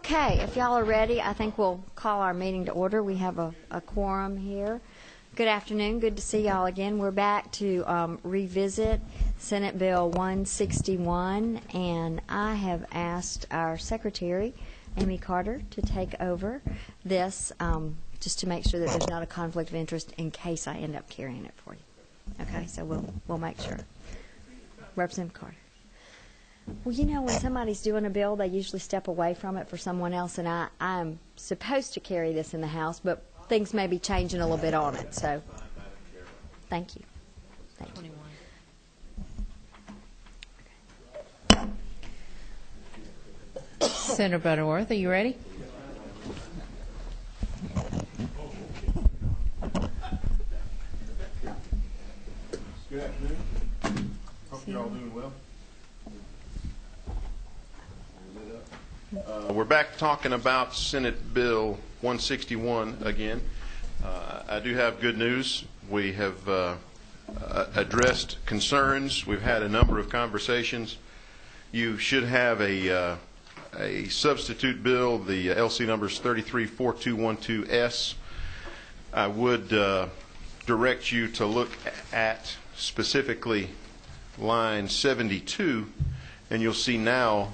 Okay, if y'all are ready, I think we'll call our meeting to order. We have a quorum here. Good afternoon. Good to see y'all again. We're back to revisit Senate Bill 161, and I have asked our secretary, Amy Carter, to take over this just to make sure that there's not a conflict of interest in case I end up carrying it for you. Okay, so we'll make sure. Representative Carter. Well, you know, when somebody's doing a bill, they usually step away from it for someone else, and I'm supposed to carry this in the House, but things may be changing a little bit on it, so thank you. Thank you. Senator Butterworth, are you ready? Good afternoon. Hope you're all doing well. We're back talking about Senate Bill 161 again. I do have good news. We have addressed concerns. We've had a number of conversations. You should have a substitute bill. The LC number is 334212S. I would direct you to look at specifically line 72, and you'll see now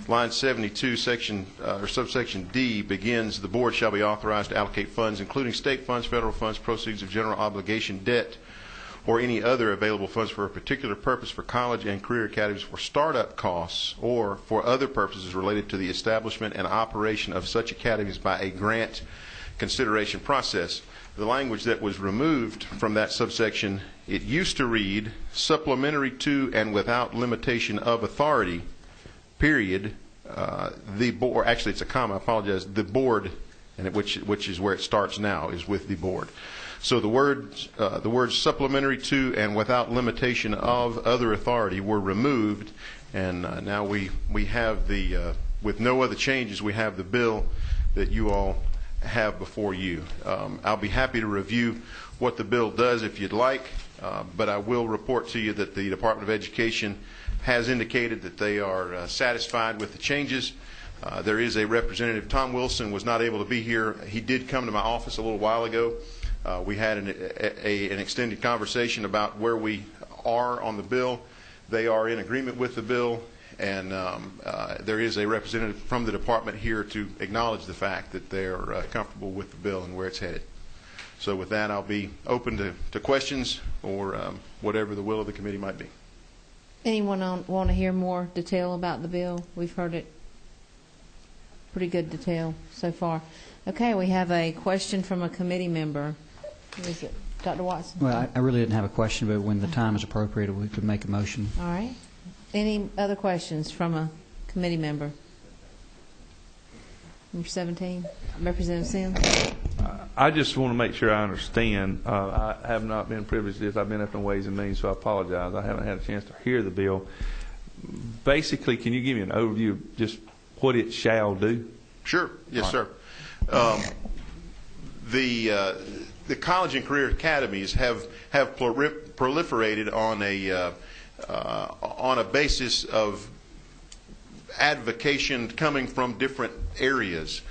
line 72, section or subsection D begins, the board shall be authorized to allocate funds, including state funds, federal funds, proceeds of general obligation debt, or any other available funds for a particular purpose for college and career academies for startup costs or for other purposes related to the establishment and operation of such academies by a grant consideration process. The language that was removed from that subsection, it used to read, supplementary to and without limitation of authority, period, the board, actually it's a comma, I apologize, the board, and which is where it starts now, is with the board. So the words supplementary to and without limitation of other authority were removed, and now we have the, with no other changes, we have the bill that you all have before you. I'll be happy to review what the bill does if you'd like, but I will report to you that the Department of Education has indicated that they are satisfied with the changes. There is a representative. Tom Wilson was not able to be here. He did come to my office a little while ago. We had an extended conversation about where we are on the bill. They are in agreement with the bill, and there is a representative from the department here to acknowledge the fact that they are comfortable with the bill and where it's headed. So with that, I'll be open to questions or whatever the will of the committee might be. Anyone want to hear more detail about the bill? We've heard it pretty good detail so far. Okay, we have a question from a committee member. Who is it? Dr. Watson? Well, I really didn't have a question, but when the time is appropriate, we could make a motion. All right. Any other questions from a committee member? Number 17, Representative Sims. I just want to make sure I understand. I have not been privileged to this. I've been up in Ways and Means, so I apologize. I haven't had a chance to hear the bill. Basically, can you give me an overview of just what it shall do? Sure. Yes, sir. The college and career academies have proliferated on a basis of advocation coming from different areas.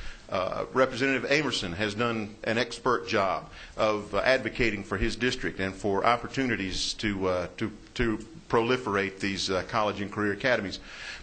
Representative Amerson has done an expert job of advocating for his district and for opportunities to proliferate these college and career academies.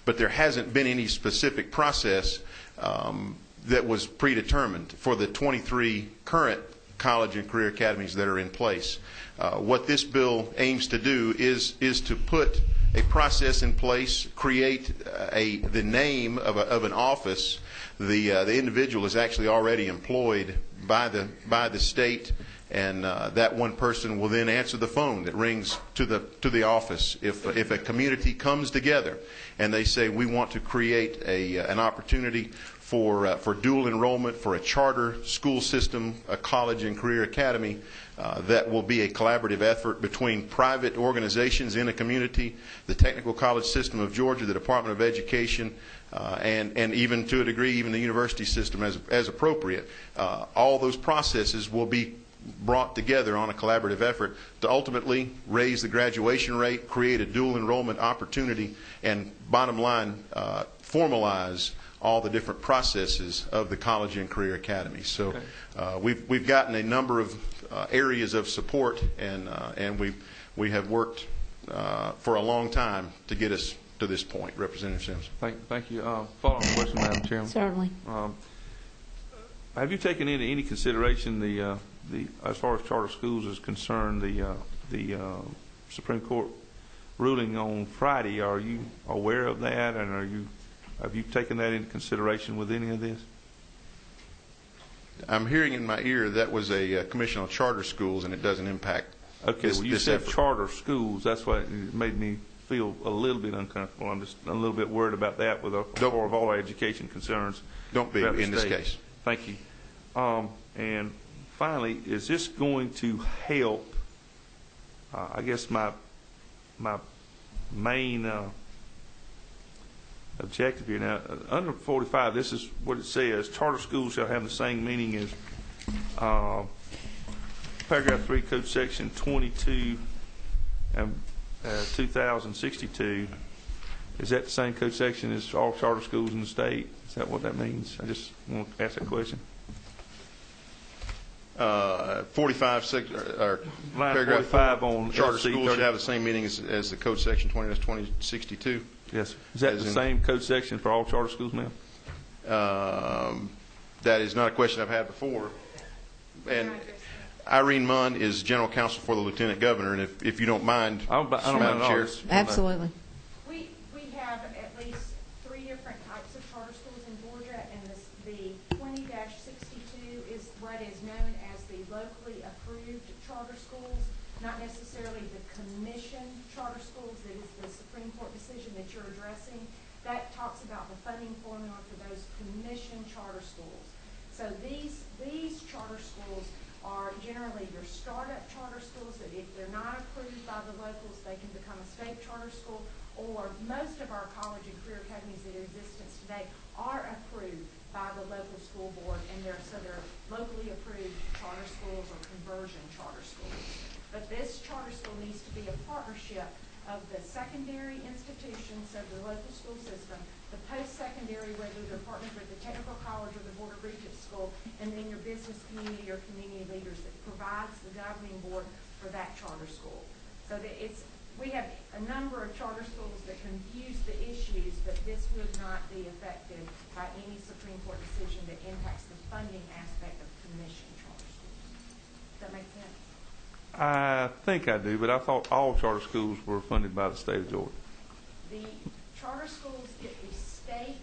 But there hasn't been any specific process that was predetermined for the 23 current college and career academies that are in place. What this bill aims to do is to put a process in place, create the name of an office. The individual is actually already employed by the state, and that one person will then answer the phone that rings to the office. If a community comes together and they say we want to create an opportunity for dual enrollment for a charter school system, a college and career academy, that will be a collaborative effort between private organizations in a community, the Technical College System of Georgia, the Department of Education, and even to a degree, even the university system as appropriate. All those processes will be brought together on a collaborative effort to ultimately raise the graduation rate, create a dual enrollment opportunity, and bottom line, formalize all the different processes of the College and Career Academy. So we've gotten a number of areas of support, and we have worked for a long time to get us to this point. Representative Sims. Thank you. Follow-up question, Madam Chairman. Certainly. Have you taken into any consideration the as far as charter schools is concerned, the Supreme Court ruling on Friday? Are you aware of that, and have you taken that into consideration with any of this? I'm hearing in my ear that was a commission on charter schools, and it doesn't impact. Okay, well, you said effort. charter schools. That's why it made me feel a little bit uncomfortable. I'm just a little bit worried about that with all of our education concerns. Don't be in this case. Thank you. And finally, is this going to help? I guess my main objective here now, under 45, this is what it says: charter schools shall have the same meaning as paragraph 3, code section 22 and 2062. Is that the same code section as all charter schools in the state? Is that what that means? I just want to ask that question. 45, or Line paragraph 45 4, on charter LC schools 30. should have the same meaning as the code section 20-2062. Yes, sir. Is that the same code section for all charter schools, ma'am? That is not a question I've had before. And Irene Munn is general counsel for the lieutenant governor, and if you don't mind, I don't mind Madam at all. Chair. Absolutely. We have at least 3 different types of charter schools in Georgia, and the 20-62 is what is known as the locally approved charter schools, not necessarily the commission charter schools. That is the Supreme Court decision that you're addressing. That talks about the funding formula for those commission charter schools. So these charter schools are generally your startup charter schools that if they're not approved by the locals, they can become a state charter school, or most of our college and career academies that are in existence today are approved by the local school board, and they're locally approved charter schools or conversion charter schools. But this charter school needs to be a partnership of the secondary institutions, so the local school system, the post-secondary, whether they're partnered with the technical college or the Board of Regents school, and then your business community or community leaders that provides the governing board for that charter school. So that we have a number of charter schools that confuse the issues, but this would not be affected by any Supreme Court decision that impacts the funding aspect of commission charter schools. Does that make sense? I think I do, but I thought all charter schools were funded by the state of Georgia. The charter schools get the state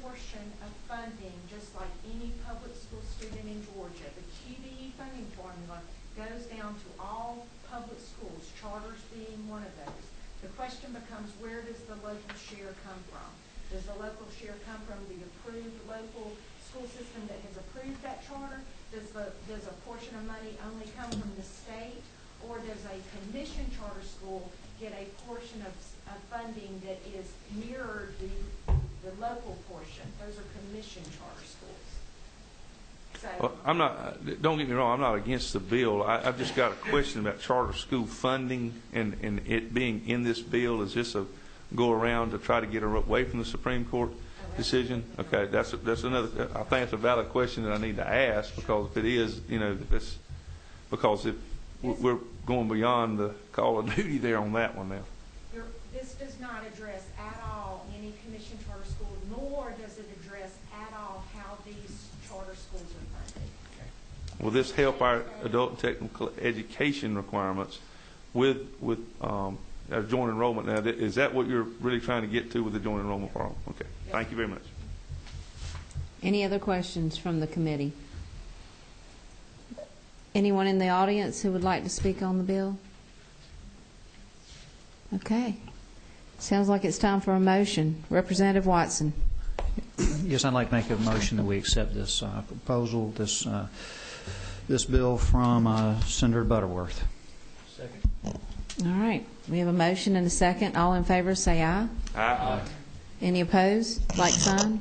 portion of funding just like any public school student in Georgia. The QBE funding formula goes down to all public schools, charters being one of those. The question becomes, where does the local share come from? Does the local share come from the approved local school system that has approved that charter? Does a portion of money only come from the state? Or does a commission charter school get a portion of funding that is mirrored the local portion? Those are commission charter schools. So, Well, I'm not. Don't get me wrong. I'm not against the bill. I've just got a question about charter school funding and it being in this bill. Is this a go around to try to get away from the Supreme Court decision? Okay, that's another. I think it's a valid question that I need to ask, because if it is, if we're going beyond the call of duty there on that one now. this does not address at all any commission charter school, nor does it address at all how these charter schools are funded. Will this help our adult and technical education requirements with joint enrollment? Now, is that what you're really trying to get to with the joint enrollment problem? Okay. Yes. Thank you very much. Any other questions from the committee? Anyone in the audience who would like to speak on the bill? Okay. Sounds like it's time for a motion. Representative Watson. Yes, I'd like to make a motion that we accept this proposal, this bill from Senator Butterworth. Second. All right. We have a motion and a second. All in favor say aye. Aye. Any opposed? Like sign.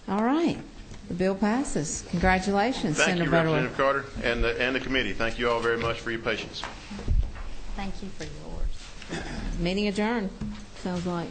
All right. The bill passes. Congratulations, Thank Senator you, Butterworth. Representative Carter, and the committee. Thank you all very much for your patience. Thank you for yours. Meeting adjourned. Sounds like.